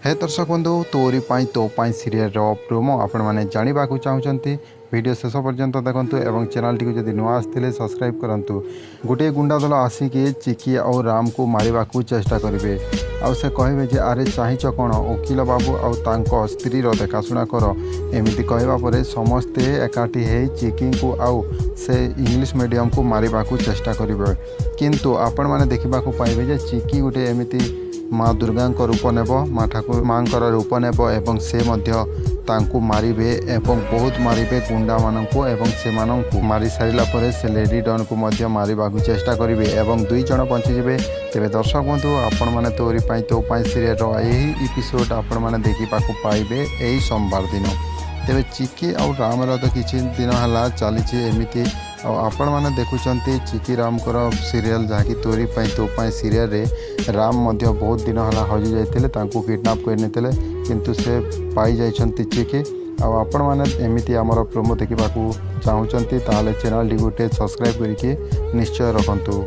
हे दर्शक बंधु तोरी पाई तो पाई सीरियल प्रोमो आपण मैंने जानवा चाहते वीडियो शेष पर्यंत देखंतु एवं चैनल टी जब नुआ आसते सब्सक्राइब करंतु। गोटे गुंडा दल आसिकी चिकी और राम को मारिबा को चेष्टा करेंगे आउ से कहे जे अरे चाहिच कौन वकिल बाबू आउ तांको स्त्रीर देखाशुना कर एमती कहवा पर समस्ते एकाठी हो चिकी को आउ से इंग्लिश मीडियम को मारिबा को चेष्टा करेंगे किंतु आपण मैंने देखा पाइबे जे चिकी गोटे एमती माँ दुर्गा रूप नेब माँ ठाकुर माँ रूप नेब एवं से मध्य तांकु मारिबे एवं बहुत मारिबे गुंडा माननकु एवं से माननकु मारी सारिला परे से लेडी डन को मध्य मारिबा को चेष्टा करिवे एवं दुई जण बंची जिवे। तेबे दर्शक बंधु आपण माने तोरी पाई तो पाई सीरियल रो एही एपिसोड आपण माने देखि पाको पाइबे एही सोमवार दिन। तेबे चिकी और राम रो तो किछि दिन हला चली एमिति आपण मैंने देखुंत चिकी राम सीरियल जहाँकि तोरी पाई तो पाई सीरियल रे राम मध्य बहुत दिन हला हजि जाइथिले तांको किडनैप करनेथिले किंतु से पाई जाइछंती चिकी आपण मैंने एमिति आमर प्रोमो देखा चाहूँगी ताले चैनल टी गोटे सब्सक्राइब करके निश्चय रखंतु।